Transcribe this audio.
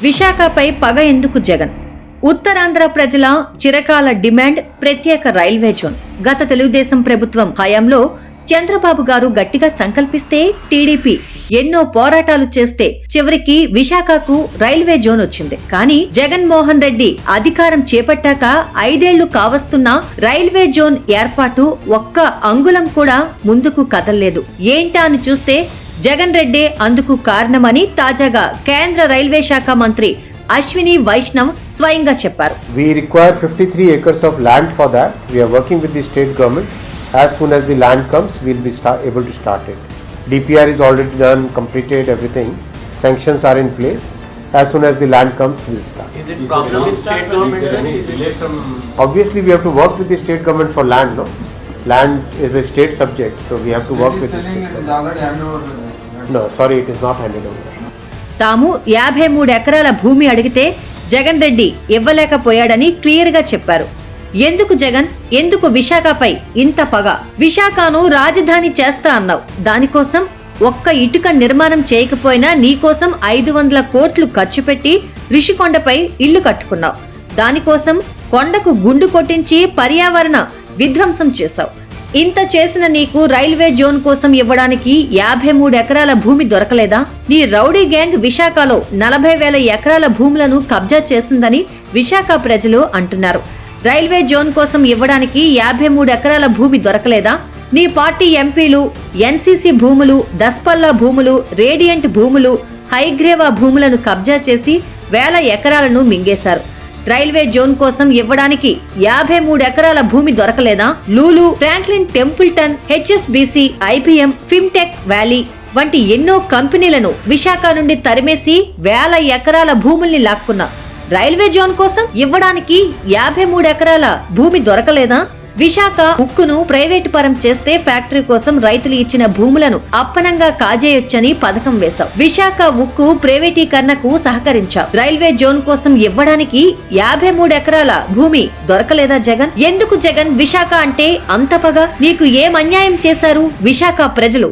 విశాఖపై పగ ఎందుకు జగన్? ఉత్తరాంధ్ర ప్రజల చిరకాల డిమాండ్ ప్రత్యేక రైల్వే జోన్. గత తెలుగుదేశం ప్రభుత్వం హయాంలో చంద్రబాబు గారు గట్టిగా సంకల్పిస్తే టీడీపీ ఎన్నో పోరాటాలు చేస్తే చివరికి విశాఖకు రైల్వే జోన్ వచ్చింది. కానీ జగన్మోహన్ రెడ్డి అధికారం చేపట్టాక 5 ఏళ్లు కావస్తున్నా రైల్వే జోన్ ఏర్పాటు ఒక్క అంగుళం కూడా ముందుకు కదల్లేదు. ఏంటా అని చూస్తే జగన్ రెడ్డి అందుకు కారణమని తాజాగా కేంద్ర రైల్వే శాఖ మంత్రి అశ్విని వైష్ణవ్ స్వయంగా చెప్పారు. We require 53 acres of land for that. We are working with the state government. As soon as the land comes, we will be able to start it. DPR is already done, completed everything. Sanctions are in place. As soon as the land comes, we will start. Is it problem with state government? Obviously, we have to work with the state government for land, no? Land is a state subject, so we have to work with the state government. No, sorry, it is not handed over. తాము 53 ఎకరాల భూమి అడిగితే Jagan Reddy ఇవ్వలేకపోయాడని clear గా చెప్పారు. ఎందుకు జగన్, ఎందుకు విశాఖపై ఇంత పగ? విశాఖను రాజధాని చేస్తా అన్నావు. దానికోసం ఒక్క ఇటుక నిర్మాణం చేయకపోయినా నీకోసం 500 కోట్లు ఖర్చు పెట్టి రిషికొండపై ఇల్లు కట్టుకున్నావు. దానికోసం కొండకు గుండు కొట్టించి పర్యావరణ విధ్వంసం చేశావు. ఇంత చేసిన నీకు రైల్వే జోన్ కోసం ఇవ్వడానికి 53 ఎకరాల భూమి దొరకలేదా? నీ రౌడీ గ్యాంగ్ విశాఖలో 40,000 ఎకరాల భూములను కబ్జా చేసిందని విశాఖ ప్రజలు అంటున్నారు. రైల్వే జోన్ కోసం ఇవ్వడానికి 53 ఎకరాల భూమి దొరకలేదా? నీ పార్టీ ఎంపీలు ఎన్సీసీ భూములు, దస్పల్లా భూములు, రేడియంట్ భూములు, హైగ్రేవా భూములను కబ్జా చేసి 1000 ఎకరాలను మింగేశారు. రైల్వే జోన్ కోసం ఇవ్వడానికి 53 ఎకరాల భూమి దొరకలేదా? Lulu, Franklin Templeton, HSBC, IBM, fintech valley వంటి ఎన్నో కంపెనీలను విశాఖ నుండి తరిమేసి 1000 ఎకరాల భూముల్ని లాక్కున్నా. రైల్వే జోన్ కోసం ఇవ్వడానికి 53 ఎకరాల భూమి దొరకలేదా? విశాఖ ఉక్కును ప్రైవేటు పరం చేస్తే ఫ్యాక్టరీ కోసం రైతులు ఇచ్చిన భూములను అప్పనంగా కాజేయొచ్చని పథకం వేశావు. విశాఖ ఉక్కు ప్రైవేటీకరణకు సహకరించావు. రైల్వే జోన్ కోసం ఇవ్వడానికి 53 ఎకరాల భూమి దొరకలేదా జగన్? ఎందుకు జగన్ విశాఖ అంటే అంత పగ? నీకు ఏం అన్యాయం చేశారు విశాఖ ప్రజలు?